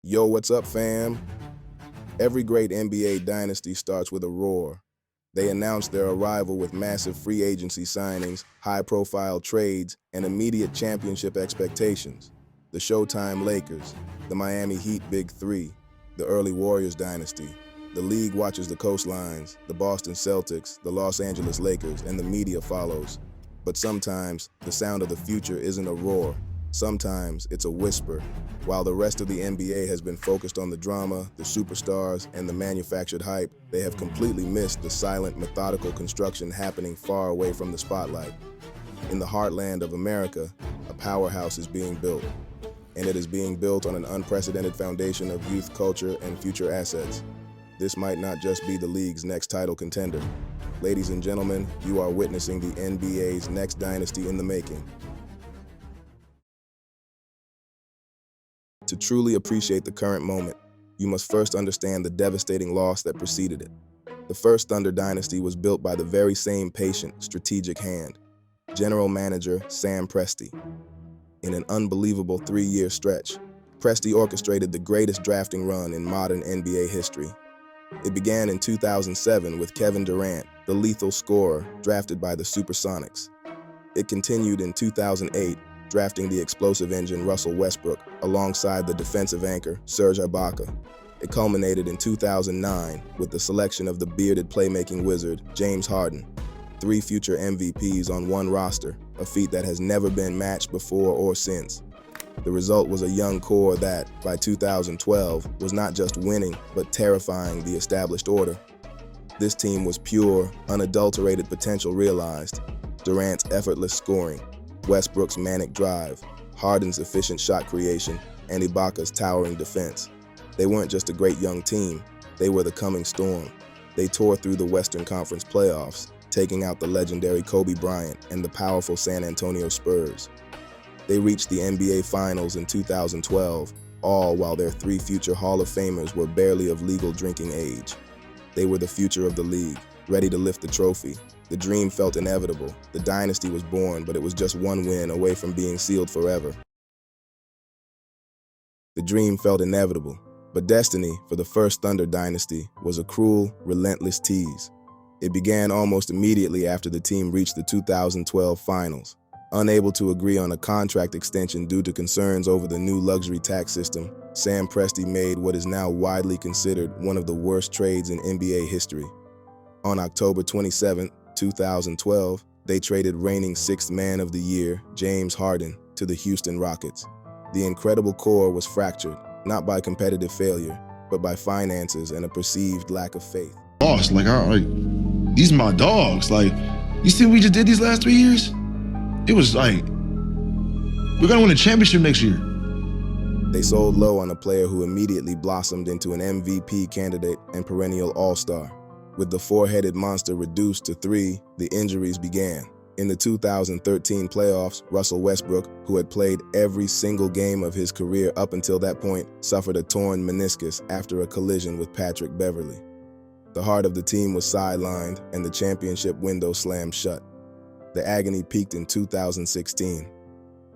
Yo, what's up, fam? Every great NBA dynasty starts with a roar. They announce their arrival with massive free agency signings, high-profile trades, and immediate championship expectations. The Showtime Lakers, the Miami Heat Big Three, the early Warriors dynasty. The league watches the coastlines, the Boston Celtics, the Los Angeles Lakers, and the media follows. But sometimes, the sound of the future isn't a roar. Sometimes it's a whisper. While the rest of the NBA has been focused on the drama, the superstars, and the manufactured hype, they have completely missed the silent, methodical construction happening far away from the spotlight. In the heartland of America, a powerhouse is being built, and it is being built on an unprecedented foundation of youth culture and future assets. This might not just be the league's next title contender. Ladies and gentlemen, you are witnessing the NBA's next dynasty in the making. To truly appreciate the current moment, you must first understand the devastating loss that preceded it. The first Thunder dynasty was built by the very same patient, strategic hand, General Manager Sam Presti. In an unbelievable 3-year stretch, Presti orchestrated the greatest drafting run in modern NBA history. It began in 2007 with Kevin Durant, the lethal scorer, drafted by the Supersonics. It continued in 2008, drafting the explosive engine Russell Westbrook alongside the defensive anchor Serge Ibaka. It culminated in 2009 with the selection of the bearded playmaking wizard James Harden. 3 future MVPs on one roster, a feat that has never been matched before or since. The result was a young core that, by 2012, was not just winning, but terrifying the established order. This team was pure, unadulterated potential realized. Durant's effortless scoring, Westbrook's manic drive, Harden's efficient shot creation, and Ibaka's towering defense. They weren't just a great young team, they were the coming storm. They tore through the Western Conference playoffs, taking out the legendary Kobe Bryant and the powerful San Antonio Spurs. They reached the NBA Finals in 2012, all while their 3 future Hall of Famers were barely of legal drinking age. They were the future of the league, ready to lift the trophy. The dream felt inevitable. The dynasty was born, but it was just one win away from being sealed forever. The dream felt inevitable, but destiny for the first Thunder dynasty was a cruel, relentless tease. It began almost immediately after the team reached the 2012 finals. Unable to agree on a contract extension due to concerns over the new luxury tax system, Sam Presti made what is now widely considered one of the worst trades in NBA history. On October 27, 2012, they traded reigning 6th Man of the Year, James Harden, to the Houston Rockets. The incredible core was fractured, not by competitive failure, but by finances and a perceived lack of faith. Boss, these are my dogs. You see what we just did these last 3 years? It was we're gonna win a championship next year. They sold low on a player who immediately blossomed into an MVP candidate and perennial all-star. With the 4-headed monster reduced to 3, the injuries began. In the 2013 playoffs, Russell Westbrook, who had played every single game of his career up until that point, suffered a torn meniscus after a collision with Patrick Beverley. The heart of the team was sidelined, and the championship window slammed shut. The agony peaked in 2016.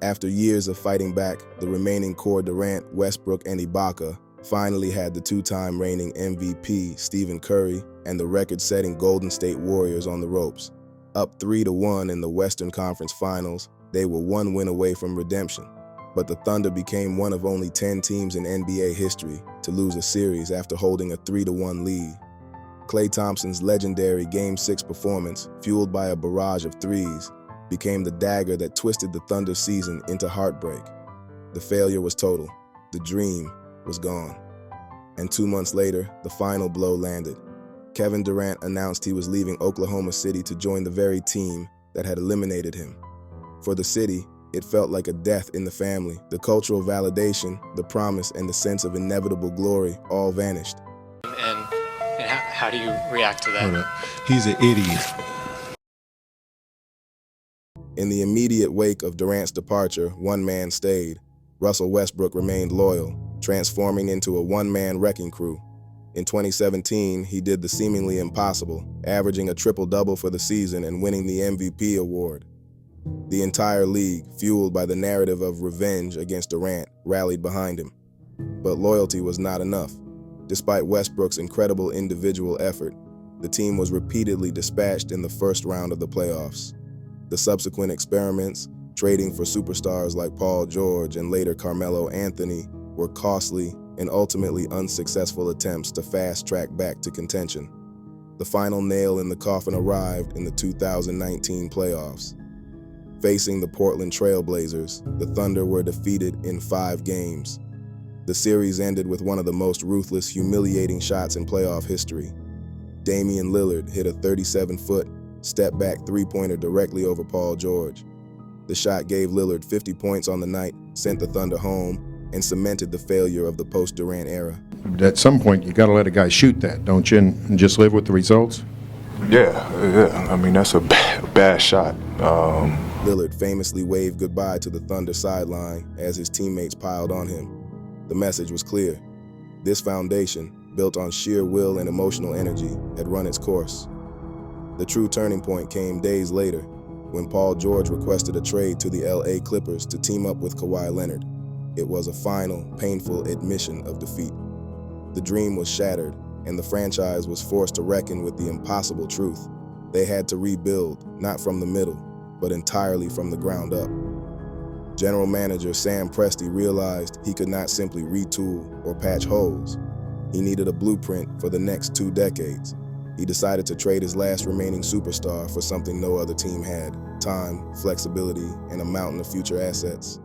After years of fighting back, the remaining core Durant, Westbrook, and Ibaka finally had the 2-time reigning MVP Stephen Curry and the record-setting Golden State Warriors on the ropes. Up 3-1 in the Western Conference Finals, they were 1 win away from redemption. But the Thunder became one of only 10 teams in NBA history to lose a series after holding a 3-1 lead. Klay Thompson's legendary Game 6 performance, fueled by a barrage of threes, became the dagger that twisted the Thunder season into heartbreak. The failure was total. The dream was gone. And 2 months later, the final blow landed. Kevin Durant announced he was leaving Oklahoma City to join the very team that had eliminated him. For the city, it felt like a death in the family. The cultural validation, the promise, and the sense of inevitable glory all vanished. And how do you react to that? Hold up. He's an idiot. In the immediate wake of Durant's departure, one man stayed. Russell Westbrook remained loyal, transforming into a one-man wrecking crew. In 2017, he did the seemingly impossible, averaging a triple-double for the season and winning the MVP award. The entire league, fueled by the narrative of revenge against Durant, rallied behind him. But loyalty was not enough. Despite Westbrook's incredible individual effort, the team was repeatedly dispatched in the first round of the playoffs. The subsequent experiments, trading for superstars like Paul George and later Carmelo Anthony, were costly and ultimately unsuccessful attempts to fast-track back to contention. The final nail in the coffin arrived in the 2019 playoffs. Facing the Portland Trail Blazers, the Thunder were defeated in 5 games. The series ended with one of the most ruthless, humiliating shots in playoff history. Damian Lillard hit a 37-foot, step-back three-pointer directly over Paul George. The shot gave Lillard 50 points on the night, sent the Thunder home, and cemented the failure of the post-Durant era. At some point, you got to let a guy shoot that, don't you, and just live with the results? Yeah. I mean, that's a bad shot. Lillard famously waved goodbye to the Thunder sideline as his teammates piled on him. The message was clear. This foundation, built on sheer will and emotional energy, had run its course. The true turning point came days later, when Paul George requested a trade to the LA Clippers to team up with Kawhi Leonard. It was a final, painful admission of defeat. The dream was shattered, and the franchise was forced to reckon with the impossible truth. They had to rebuild, not from the middle, but entirely from the ground up. General Manager Sam Presti realized he could not simply retool or patch holes. He needed a blueprint for the next 2 decades. He decided to trade his last remaining superstar for something no other team had: time, flexibility, and a mountain of future assets.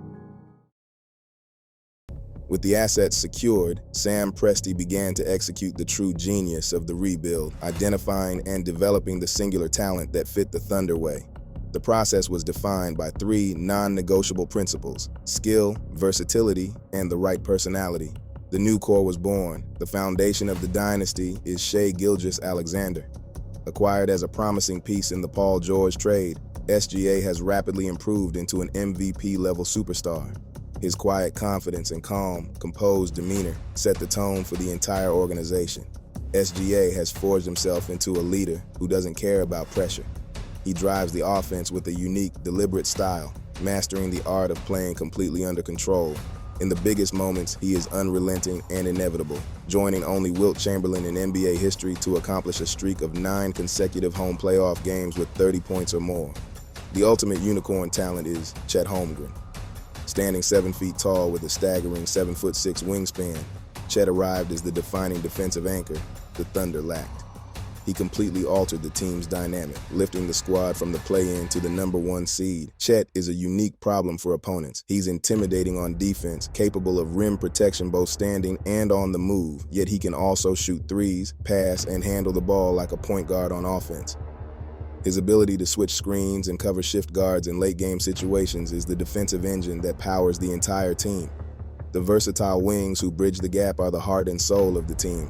With the assets secured, Sam Presti began to execute the true genius of the rebuild, identifying and developing the singular talent that fit the Thunder way. The process was defined by 3 non-negotiable principles: skill, versatility, and the right personality. The new core was born. The foundation of the dynasty is Shai Gilgeous-Alexander. Acquired as a promising piece in the Paul George trade, SGA has rapidly improved into an MVP-level superstar. His quiet confidence and calm, composed demeanor set the tone for the entire organization. SGA has forged himself into a leader who doesn't care about pressure. He drives the offense with a unique, deliberate style, mastering the art of playing completely under control. In the biggest moments, he is unrelenting and inevitable, joining only Wilt Chamberlain in NBA history to accomplish a streak of 9 consecutive home playoff games with 30 points or more. The ultimate unicorn talent is Chet Holmgren. Standing 7 feet tall with a staggering 7'6" wingspan, Chet arrived as the defining defensive anchor the Thunder lacked. He completely altered the team's dynamic, lifting the squad from the play-in to the #1 seed. Chet is a unique problem for opponents. He's intimidating on defense, capable of rim protection both standing and on the move, yet he can also shoot threes, pass, and handle the ball like a point guard on offense. His ability to switch screens and cover shift guards in late-game situations is the defensive engine that powers the entire team. The versatile wings who bridge the gap are the heart and soul of the team.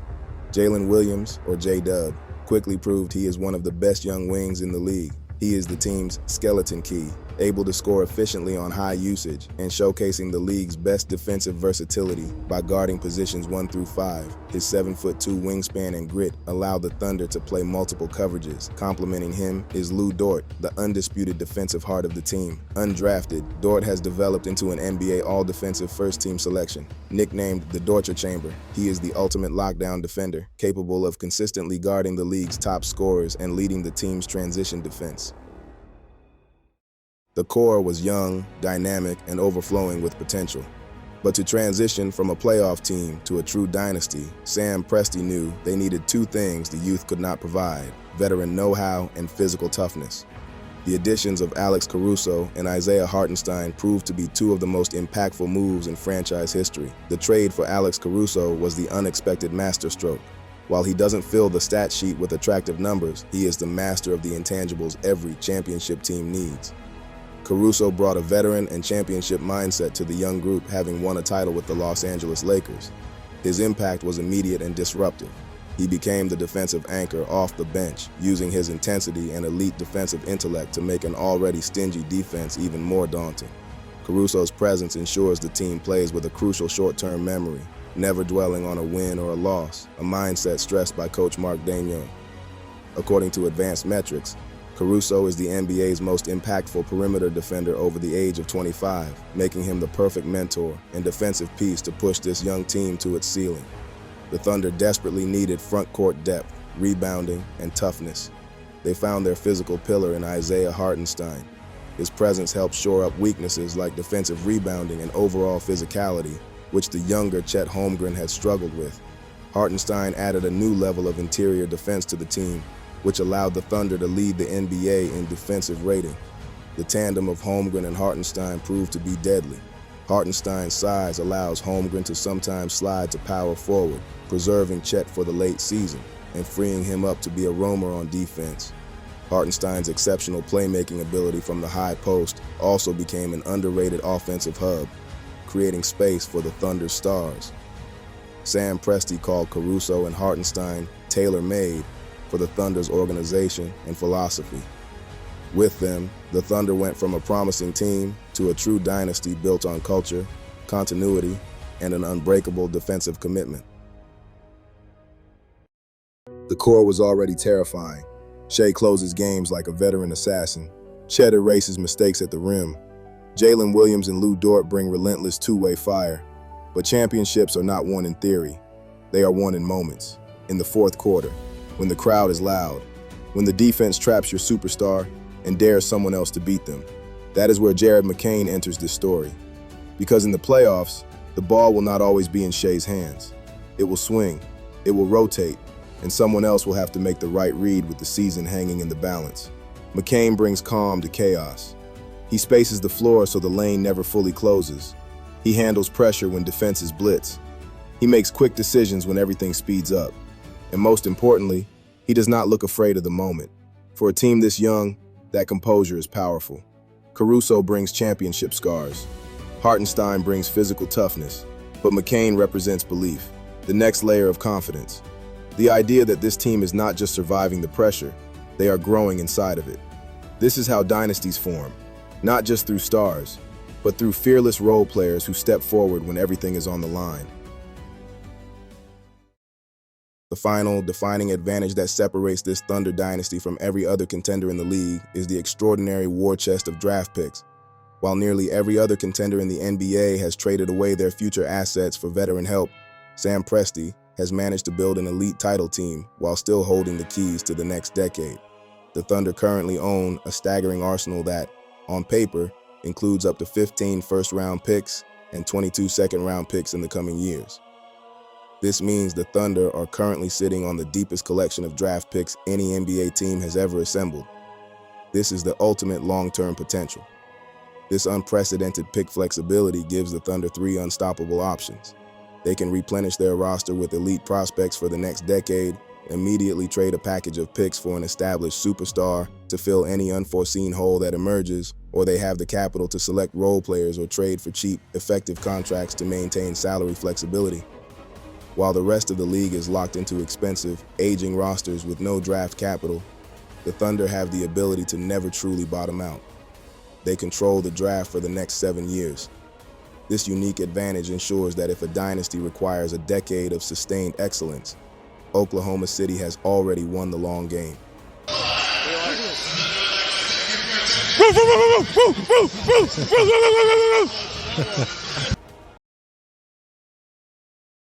Jalen Williams, or J-Dub, quickly proved he is one of the best young wings in the league. He is the team's skeleton key, able to score efficiently on high usage and showcasing the league's best defensive versatility by guarding positions 1 through 5. His 7'2" wingspan and grit allow the Thunder to play multiple coverages. Complementing him is Lou Dort, the undisputed defensive heart of the team. Undrafted, Dort has developed into an NBA All-Defensive First-Team selection. Nicknamed the Dortcher Chamber, he is the ultimate lockdown defender, capable of consistently guarding the league's top scorers and leading the team's transition defense. The core was young, dynamic, and overflowing with potential. But to transition from a playoff team to a true dynasty, Sam Presti knew they needed 2 things the youth could not provide: veteran know-how and physical toughness. The additions of Alex Caruso and Isaiah Hartenstein proved to be 2 of the most impactful moves in franchise history. The trade for Alex Caruso was the unexpected masterstroke. While he doesn't fill the stat sheet with attractive numbers, he is the master of the intangibles every championship team needs. Caruso brought a veteran and championship mindset to the young group, having won a title with the Los Angeles Lakers. His impact was immediate and disruptive. He became the defensive anchor off the bench, using his intensity and elite defensive intellect to make an already stingy defense even more daunting. Caruso's presence ensures the team plays with a crucial short-term memory, never dwelling on a win or a loss, a mindset stressed by Coach Mark Daigneault. According to advanced metrics, Caruso is the NBA's most impactful perimeter defender over the age of 25, making him the perfect mentor and defensive piece to push this young team to its ceiling. The Thunder desperately needed front court depth, rebounding, and toughness. They found their physical pillar in Isaiah Hartenstein. His presence helped shore up weaknesses like defensive rebounding and overall physicality, which the younger Chet Holmgren had struggled with. Hartenstein added a new level of interior defense to the team, which allowed the Thunder to lead the NBA in defensive rating. The tandem of Holmgren and Hartenstein proved to be deadly. Hartenstein's size allows Holmgren to sometimes slide to power forward, preserving Chet for the late season and freeing him up to be a roamer on defense. Hartenstein's exceptional playmaking ability from the high post also became an underrated offensive hub, creating space for the Thunder's stars. Sam Presti called Caruso and Hartenstein tailor-made for the Thunder's organization and philosophy. With them, the Thunder went from a promising team to a true dynasty built on culture, continuity, and an unbreakable defensive commitment. The core was already terrifying. Shai closes games like a veteran assassin. Chet erases mistakes at the rim. Jalen Williams and Lou Dort bring relentless two-way fire. But championships are not won in theory. They are won in moments. In the fourth quarter, when the crowd is loud, when the defense traps your superstar and dares someone else to beat them. That is where Jared McCain enters this story. Because in the playoffs, the ball will not always be in Shai's hands. It will swing, it will rotate, and someone else will have to make the right read with the season hanging in the balance. McCain brings calm to chaos. He spaces the floor so the lane never fully closes. He handles pressure when defenses blitz. He makes quick decisions when everything speeds up. And most importantly, he does not look afraid of the moment. For a team this young, that composure is powerful. Caruso brings championship scars. Hartenstein brings physical toughness. But McCain represents belief, the next layer of confidence. The idea that this team is not just surviving the pressure, they are growing inside of it. This is how dynasties form, not just through stars, but through fearless role players who step forward when everything is on the line. The final, defining advantage that separates this Thunder dynasty from every other contender in the league is the extraordinary war chest of draft picks. While nearly every other contender in the NBA has traded away their future assets for veteran help, Sam Presti has managed to build an elite title team while still holding the keys to the next decade. The Thunder currently own a staggering arsenal that, on paper, includes up to 15 first-round picks and 22 second-round picks in the coming years. This means the Thunder are currently sitting on the deepest collection of draft picks any NBA team has ever assembled. This is the ultimate long-term potential. This unprecedented pick flexibility gives the Thunder three unstoppable options. They can replenish their roster with elite prospects for the next decade, immediately trade a package of picks for an established superstar to fill any unforeseen hole that emerges, or they have the capital to select role players or trade for cheap, effective contracts to maintain salary flexibility. While the rest of the league is locked into expensive, aging rosters with no draft capital, the Thunder have the ability to never truly bottom out. They control the draft for the next 7 years. This unique advantage ensures that if a dynasty requires a decade of sustained excellence, Oklahoma City has already won the long game.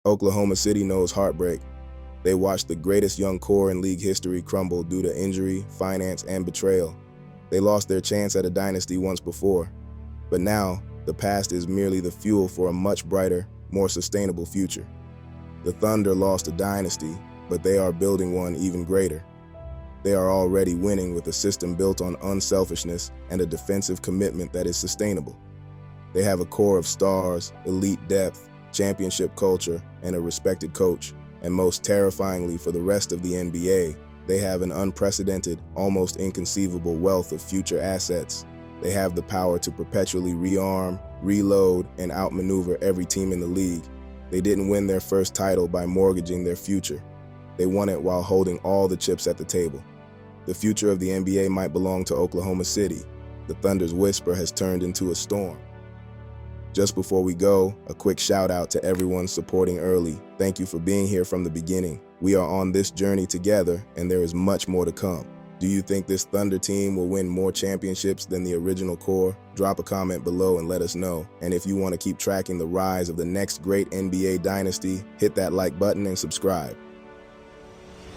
Oklahoma City knows heartbreak. They watched the greatest young core in league history crumble due to injury, finance, and betrayal. They lost their chance at a dynasty once before, but now the past is merely the fuel for a much brighter, more sustainable future. The Thunder lost a dynasty, but they are building one even greater. They are already winning with a system built on unselfishness and a defensive commitment that is sustainable. They have a core of stars, elite depth, championship culture, and a respected coach. And most terrifyingly for the rest of the NBA, they have an unprecedented, almost inconceivable wealth of future assets. They have the power to perpetually rearm, reload, and outmaneuver every team in the league. They didn't win their first title by mortgaging their future. They won it while holding all the chips at the table. The future of the NBA might belong to Oklahoma City. The Thunder's whisper has turned into a storm. Just before we go, a quick shout out to everyone supporting early. Thank you for being here from the beginning. We are on this journey together, and there is much more to come. Do you think this Thunder team will win more championships than the original core? Drop a comment below and let us know. And if you want to keep tracking the rise of the next great NBA dynasty, hit that like button and subscribe.